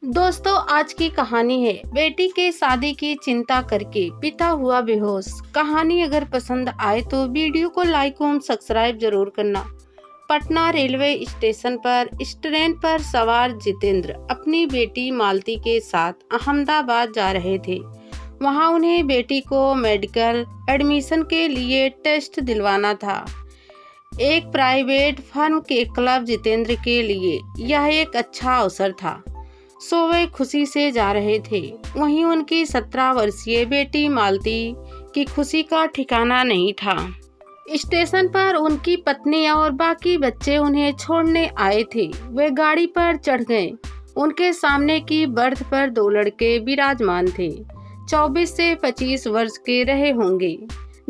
दोस्तों, आज की कहानी है बेटी के शादी की चिंता करके पिता हुआ बेहोश। कहानी अगर पसंद आए तो वीडियो को लाइक और सब्सक्राइब जरूर करना। पटना रेलवे स्टेशन पर ट्रेन पर सवार जितेंद्र अपनी बेटी मालती के साथ अहमदाबाद जा रहे थे। वहां उन्हें बेटी को मेडिकल एडमिशन के लिए टेस्ट दिलवाना था। एक प्राइवेट फर्म के क्लब जितेंद्र के लिए यह एक अच्छा अवसर था, सो वे खुशी से जा रहे थे। वहीं उनकी 17 वर्षीय बेटी मालती की खुशी का ठिकाना नहीं था। स्टेशन पर उनकी पत्नी और बाकी बच्चे उन्हें छोड़ने आए थे। वे गाड़ी पर चढ़ गए। उनके सामने की बर्थ पर 2 लड़के विराजमान थे। 24 से 25 वर्ष के रहे होंगे।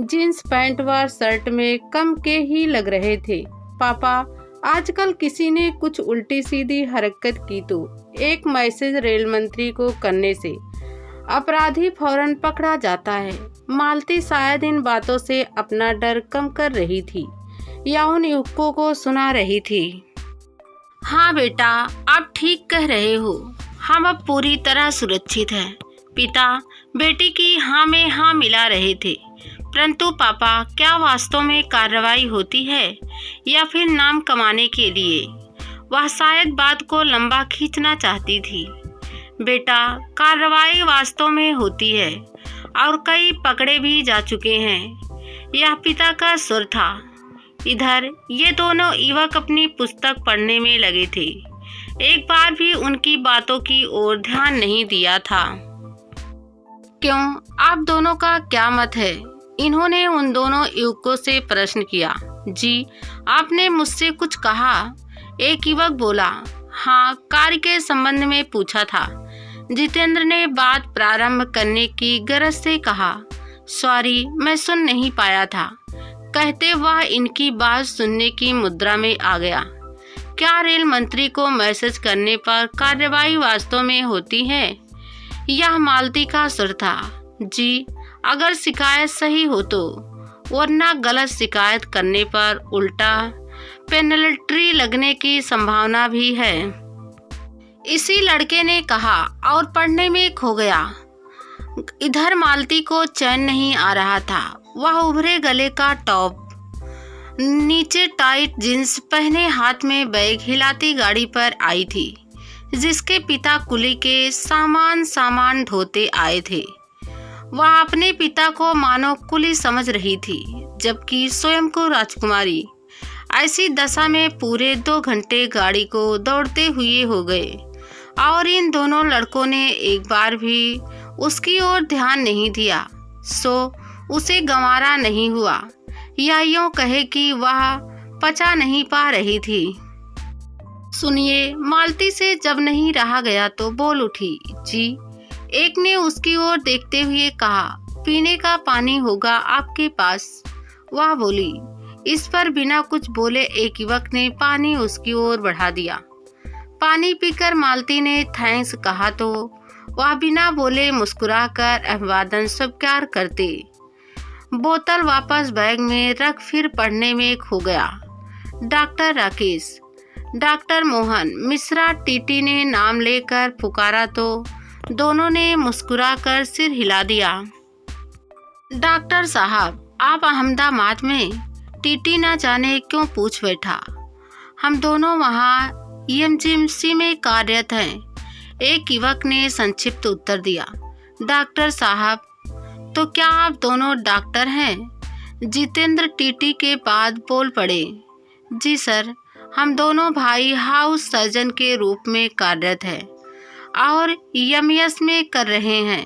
जींस पैंट व शर्ट में कम के ही लग रहे थे। पापा, आजकल किसी ने कुछ उल्टी सीधी हरकत की तो एक मैसेज रेल मंत्री को करने से अपराधी फौरन पकड़ा जाता है। मालती शायद इन बातों से अपना डर कम कर रही थी या उन युवकों को सुना रही थी। हाँ बेटा, आप ठीक कह रहे हो। हम अब पूरी तरह सुरक्षित हैं। पिता बेटी की हाँ में हाँ मिला रहे थे। परंतु पापा, क्या वास्तव में कार्रवाई होती है या फिर नाम कमाने के लिए? वह शायद बात को लंबा खींचना चाहती थी। बेटा, कार्रवाई वास्तव में होती है और कई पकड़े भी जा चुके हैं। यह पिता का स्वर था। इधर ये दोनों युवक अपनी पुस्तक पढ़ने में लगे थे। एक बार भी उनकी बातों की ओर ध्यान नहीं दिया था। क्यों, आप दोनों का क्या मत है? इन्होंने उन दोनों युवकों से प्रश्न किया। जी, आपने मुझसे कुछ कहा? एक युवक बोला। हाँ, कार्य के संबंध में पूछा था। जितेंद्र ने बात प्रारंभ करने की गरज से कहा। सॉरी, मैं सुन नहीं पाया था, कहते वह इनकी बात सुनने की मुद्रा में आ गया। क्या रेल मंत्री को मैसेज करने पर कार्रवाई वास्तव में होती है? यह मालती का सुर था। जी, अगर शिकायत सही हो तो, वरना गलत शिकायत करने पर उल्टा पेनल्टी लगने की संभावना भी है। इसी लड़के ने कहा और पढ़ने में खो गया। इधर मालती को चैन नहीं आ रहा था। वह उभरे गले का टॉप, नीचे टाइट जींस पहने हाथ में बैग हिलाती गाड़ी पर आई थी, जिसके पिता कुली के सामान ढोते आए थे। वह अपने पिता को मानो कुली समझ रही थी, जबकि स्वयं को राजकुमारी। ऐसी दशा में पूरे 2 घंटे गाड़ी को दौड़ते हुए हो गए और इन दोनों लड़कों ने एक बार भी उसकी ओर ध्यान नहीं दिया। सो उसे गंवारा नहीं हुआ, या यूं कहे कि वह पचा नहीं पा रही थी। सुनिए, मालती से जब नहीं रहा गया तो बोल उठी। जी, एक ने उसकी ओर देखते हुए कहा। पीने का पानी होगा आपके पास? वह बोली। इस पर बिना कुछ बोले एक युवक ने पानी उसकी ओर बढ़ा दिया। पानी पीकर मालती ने थैंक्स कहा तो वह बिना बोले मुस्कुराकर अभिवादन स्वीकार करते बोतल वापस बैग में रख फिर पढ़ने में खो गया। Doctor Rakesh, doctor Mohan Mishra, TT ने नाम लेकर पुकारा तो दोनों ने मुस्कुराकर सिर हिला दिया। डॉक्टर साहब, आप अहमदाबाद में? टीटी न जाने क्यों पूछ बैठा। हम दोनों वहाँ ईएमसी में कार्यरत हैं, एक युवक ने संक्षिप्त उत्तर दिया। डॉक्टर साहब, तो क्या आप दोनों डॉक्टर हैं? जितेंद्र टीटी के बाद बोल पड़े। जी सर, हम दोनों भाई हाउस सर्जन के रूप में कार्यरत हैं और एमएस में कर रहे हैं।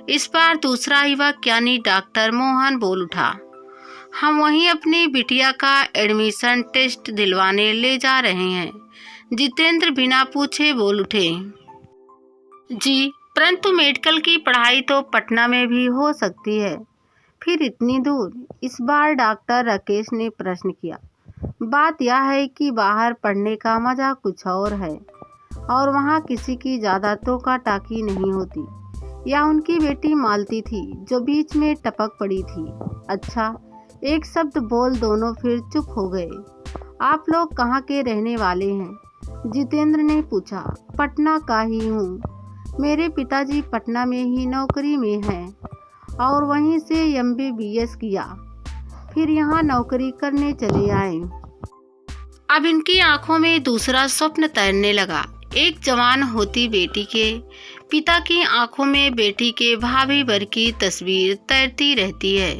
इस बार दूसरा युवक यानी डॉक्टर मोहन बोल उठा। हम वहीं अपनी बिटिया का एडमिशन टेस्ट दिलवाने ले जा रहे हैं। जितेंद्र बिना पूछे बोल उठे। जी, परंतु मेडिकल की पढ़ाई तो पटना में भी हो सकती है, फिर इतनी दूर? इस बार डॉक्टर राकेश ने प्रश्न किया। बात यह है कि बाहर पढ़ने का मजा कुछ और है और वहाँ किसी की ज़्यादा टोका टाकी नहीं होती। या उनकी बेटी मालती थी जो बीच में टपक पड़ी थी। अच्छा, एक शब्द बोल दोनों फिर चुप हो गए। आप लोग कहाँ के रहने वाले हैं? जितेंद्र ने पूछा। पटना का ही हूँ। मेरे पिताजी पटना में ही नौकरी में हैं और वहीं से MBBS किया, फिर यहाँ नौकरी करने चले आए। अब इनकी आंखों में दूसरा स्वप्न तैरने लगा। एक जवान होती बेटी के पिता की आंखों में बेटी के भाभी भर की तस्वीर तैरती रहती है।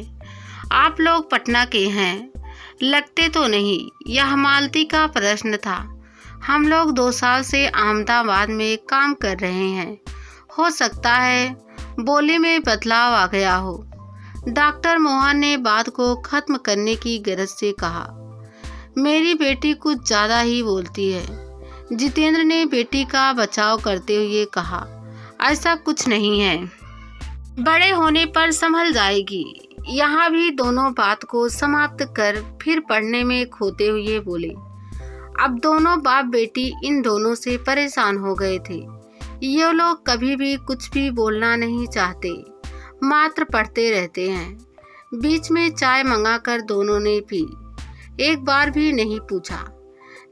आप लोग पटना के हैं? लगते तो नहीं। यह मालती का प्रश्न था। हम लोग 2 साल से अहमदाबाद में काम कर रहे हैं। हो सकता है बोली में बदलाव आ गया हो। डॉक्टर मोहन ने बात को खत्म करने की गरज से कहा। मेरी बेटी कुछ ज़्यादा ही बोलती है। जितेंद्र ने बेटी का बचाव करते हुए कहा। ऐसा कुछ नहीं है, बड़े होने पर संभल जाएगी। यहाँ भी दोनों बात को समाप्त कर फिर पढ़ने में खोते हुए बोले। अब दोनों बाप बेटी इन दोनों से परेशान हो गए थे। ये लोग कभी भी कुछ भी बोलना नहीं चाहते, मात्र पढ़ते रहते हैं। बीच में चाय मंगाकर दोनों ने पी, एक बार भी नहीं पूछा।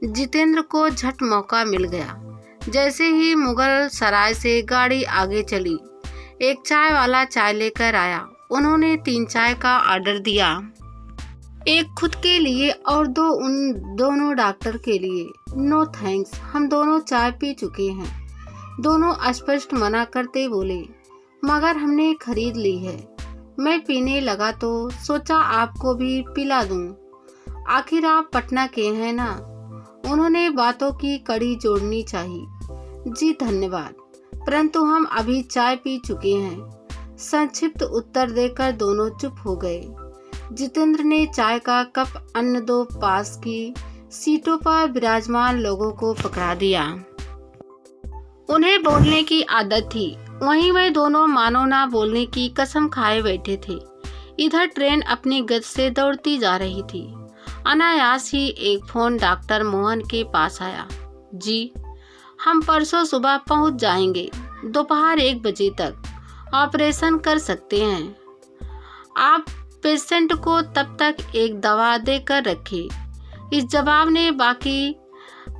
जितेंद्र को झट मौका मिल गया। जैसे ही मुगल सराय से गाड़ी आगे चली, एक चाय वाला चाय लेकर आया। उन्होंने 3 चाय का ऑर्डर दिया, एक खुद के लिए और 2 उन दोनों डॉक्टर के लिए। नो थैंक्स, हम दोनों चाय पी चुके हैं। दोनों स्पष्ट मना करते बोले। मगर हमने खरीद ली है। मैं पीने लगा तो सोचा आपको भी पिला दूं। आखिर आप पटना के हैं ना? उन्होंने बातों की कड़ी जोड़नी चाहिए। जी धन्यवाद, परंतु हम अभी चाय पी चुके हैं। संक्षिप्त उत्तर देकर दोनों चुप हो गए। जितेंद्र ने चाय का कप अन्य 2 पास की सीटों पर विराजमान लोगों को पकड़ा दिया। उन्हें बोलने की आदत थी, वहीं वे दोनों मानो ना बोलने की कसम खाए बैठे थे। इधर ट्रेन अपनी गति से दौड़ती जा रही थी। अनायास ही एक फोन डॉक्टर मोहन के पास आया। जी, हम परसों सुबह पहुंच जाएंगे। दोपहर 1 बजे तक ऑपरेशन कर सकते हैं। आप पेशेंट को तब तक एक दवा देकर रखिए। इस जवाब ने बाकी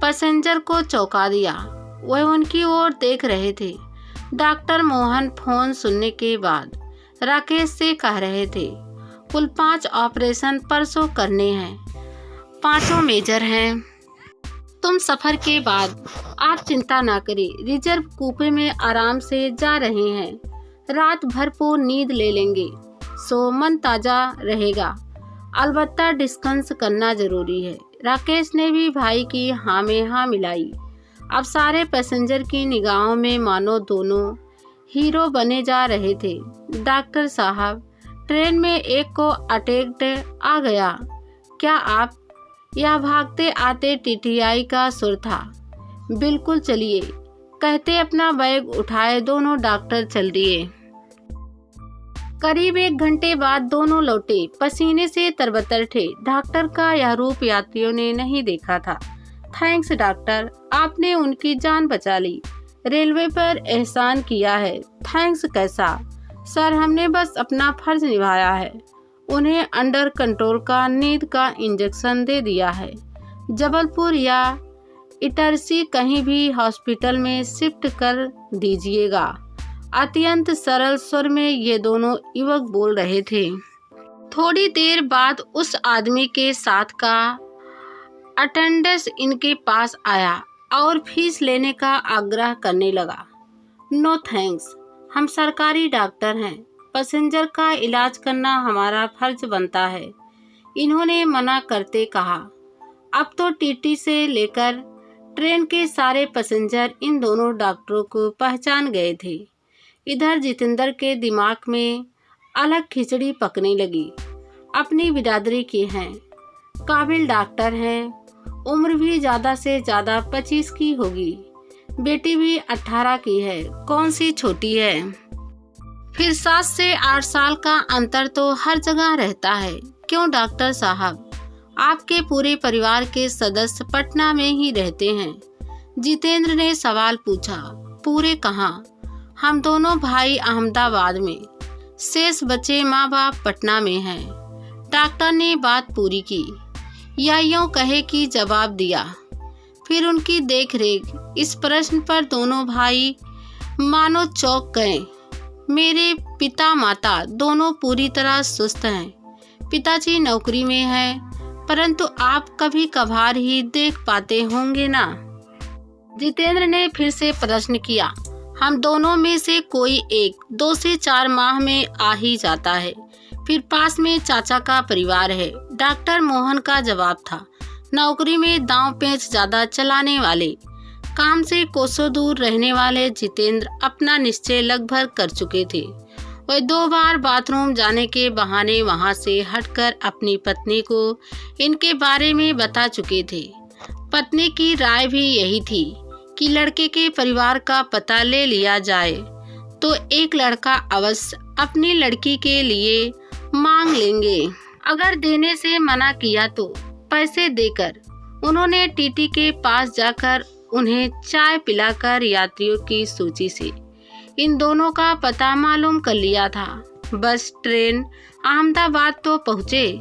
पैसेंजर को चौंका दिया। वह उनकी ओर देख रहे थे। डॉक्टर मोहन फोन सुनने के बाद राकेश से कह रहे थे, कुल 5 ऑपरेशन परसों करने हैं, 5 मेजर हैं। तुम सफर के बाद आप चिंता ना करें, रिजर्व कूपे में आराम से जा रहे हैं। रात भरपूर नींद ले लेंगे, सो मन ताजा रहेगा। अलबत्ता डिस्कस करना जरूरी है। राकेश ने भी भाई की हाँ में हाँ मिलाई। अब सारे पैसेंजर की निगाहों में मानो दोनों हीरो बने जा रहे थे। डॉक्टर साहब, ट्रेन में एक को अटैक आ गया क्या आप? यह भागते आते टीटीआई का सुर था। बिल्कुल, चलिए, कहते अपना बैग उठाए दोनों डॉक्टर चल दिए। करीब 1 घंटे बाद दोनों लौटे, पसीने से तरबतर थे। डॉक्टर का यह रूप यात्रियों ने नहीं देखा था। थैंक्स डॉक्टर, आपने उनकी जान बचा ली। रेलवे पर एहसान किया है। थैंक्स कैसा सर, हमने बस अपना फर्ज निभाया है। उन्हें अंडर कंट्रोल का नींद का इंजेक्शन दे दिया है। जबलपुर या इटरसी कहीं भी हॉस्पिटल में शिफ्ट कर दीजिएगा। अत्यंत सरल स्वर में ये दोनों युवक बोल रहे थे। थोड़ी देर बाद उस आदमी के साथ का अटेंडेंस इनके पास आया और फीस लेने का आग्रह करने लगा। नो थैंक्स, हम सरकारी डॉक्टर हैं। पैसेंजर का इलाज करना हमारा फर्ज बनता है। इन्होंने मना करते कहा। अब तो टीटी से लेकर ट्रेन के सारे पैसेंजर इन दोनों डॉक्टरों को पहचान गए थे। इधर जितेंद्र के दिमाग में अलग खिचड़ी पकने लगी। अपनी बिरादरी के हैं, काबिल डॉक्टर हैं, उम्र भी ज़्यादा से ज़्यादा 25 की होगी। बेटी भी 18 की है, कौन सी छोटी है। फिर 7 से 8 साल का अंतर तो हर जगह रहता है। क्यों डॉक्टर साहब, आपके पूरे परिवार के सदस्य पटना में ही रहते हैं? जितेंद्र ने सवाल पूछा। पूरे कहाँ, हम दोनों भाई अहमदाबाद में, शेष बच्चे माँ बाप पटना में हैं। डॉक्टर ने बात पूरी की या यूँ कहे कि जवाब दिया। फिर उनकी देखरेख? इस प्रश्न पर दोनों भाई मानो चौंक गए। मेरे पिता माता दोनों पूरी तरह सुस्त हैं। पिताजी नौकरी में हैं, परंतु आप कभी कभार ही देख पाते होंगे ना। जितेंद्र ने फिर से प्रश्न किया। हम दोनों में से कोई एक 2 से 4 माह में आ ही जाता है। फिर पास में चाचा का परिवार है, डॉक्टर मोहन का जवाब था। नौकरी में दांव पेच ज्यादा चलाने वाले, काम से कोसों दूर रहने वाले जितेंद्र अपना निश्चय लगभग कर चुके थे। वह 2 बार बाथरूम जाने के बहाने वहां से हटकर अपनी पत्नी को इनके बारे में बता चुके थे। पत्नी की राय भी यही थी कि लड़के के परिवार का पता ले लिया जाए तो एक लड़का अवश्य अपनी लड़की के लिए मांग लेंगे। अगर देने से मना किया तो पैसे देकर। उन्होंने टीटी के पास जाकर उन्हें चाय पिलाकर यात्रियों की सूची से इन दोनों का पता मालूम कर लिया था। बस ट्रेन अहमदाबाद तो पहुँचे,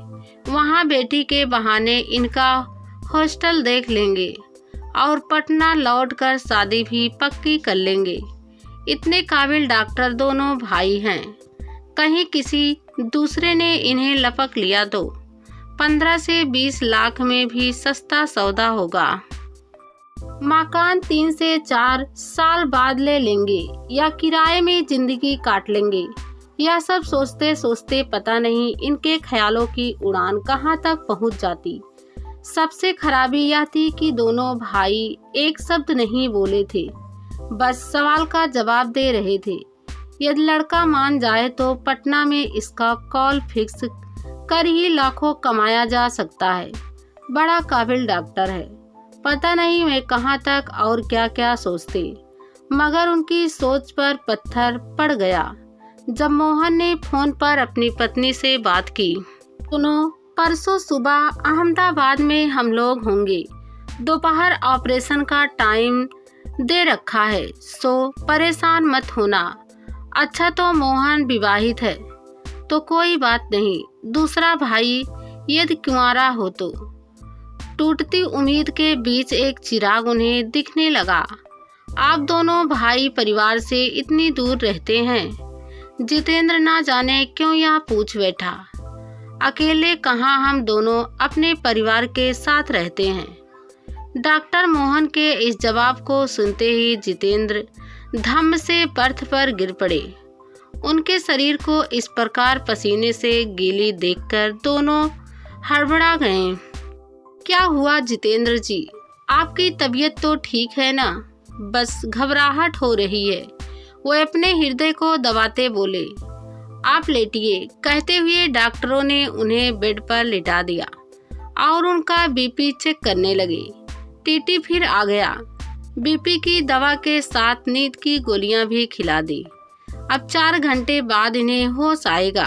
वहाँ बेटी के बहाने इनका हॉस्टल देख लेंगे और पटना लौटकर शादी भी पक्की कर लेंगे। इतने काबिल डॉक्टर दोनों भाई हैं। कहीं किसी दूसरे ने इन्हें लपक लिया तो 15 से 20 लाख में भी सस्ता सौदा होगा। मकान 3 से 4 साल बाद ले लेंगे या किराए में जिंदगी काट लेंगे। यह सब सोचते सोचते पता नहीं इनके ख्यालों की उड़ान कहाँ तक पहुँच जाती। सबसे खराबी यह थी कि दोनों भाई एक शब्द नहीं बोले थे, बस सवाल का जवाब दे रहे थे। यदि लड़का मान जाए तो पटना में इसका कॉल फिक्स कर ही लाखों कमाया जा सकता है। बड़ा काबिल डॉक्टर है। पता नहीं मैं कहाँ तक और क्या क्या सोचते, मगर उनकी सोच पर पत्थर पड़ गया जब मोहन ने फोन पर अपनी पत्नी से बात की। सुनो, परसों सुबह अहमदाबाद में हम लोग होंगे। दोपहर ऑपरेशन का टाइम दे रखा है, सो परेशान मत होना। अच्छा तो मोहन विवाहित है तो कोई बात नहीं, दूसरा भाई यदि कुंवारा हो तो। टूटती उम्मीद के बीच एक चिराग उन्हें दिखने लगा। आप दोनों भाई परिवार से इतनी दूर रहते हैं। जितेंद्र ना जाने क्यों यहाँ पूछ बैठा। अकेले कहाँ हम दोनों अपने परिवार के साथ रहते हैं। डॉक्टर मोहन के इस जवाब को सुनते ही जितेंद्र धम्म से बर्थ पर गिर पड़े। उनके शरीर को इस प्रकार पसीने से गीली देखकर दोनों हड़बड़ा गए। क्या हुआ जितेंद्र जी, आपकी तबीयत तो ठीक है ना? बस घबराहट हो रही है, वो अपने हृदय को दबाते बोले। आप लेटिए, कहते हुए डॉक्टरों ने उन्हें बेड पर लिटा दिया और उनका बीपी चेक करने लगे। टीटी फिर आ गया। बीपी की दवा के साथ नींद की गोलियां भी खिला दी। अब 4 घंटे बाद इन्हें होश आएगा।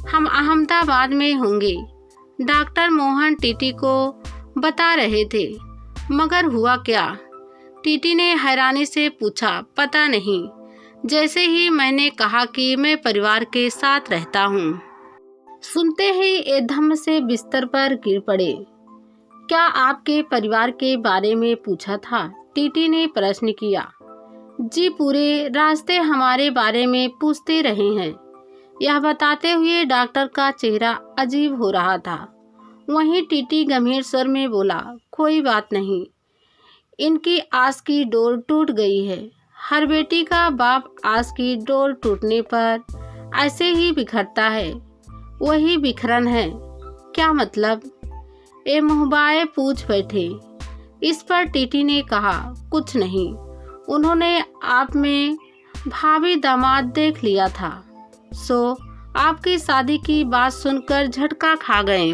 हम अहमदाबाद में होंगे, डॉक्टर मोहन टीटी को बता रहे थे। मगर हुआ क्या? टीटी ने हैरानी से पूछा। पता नहीं, जैसे ही मैंने कहा कि मैं परिवार के साथ रहता हूँ। सुनते ही एकदम से बिस्तर पर गिर पड़े। क्या आपके परिवार के बारे में पूछा था? टीटी ने प्रश्न किया। जी, पूरे रास्ते हमारे बारे में पूछते रहे हैं। यह बताते हुए डॉक्टर का चेहरा अजीब हो रहा था। वहीं टीटी गंभीर स्वर में बोला, कोई बात नहीं, इनकी आस की डोर टूट गई है। हर बेटी का बाप आस की डोर टूटने पर ऐसे ही बिखरता है। वही बिखरन है। क्या मतलब? ए मुहबाए पूछ बैठे। इस पर टीटी ने कहा, कुछ नहीं, उन्होंने आप में भाभी दामाद देख लिया था, सो आपकी शादी की बात सुनकर झटका खा गए।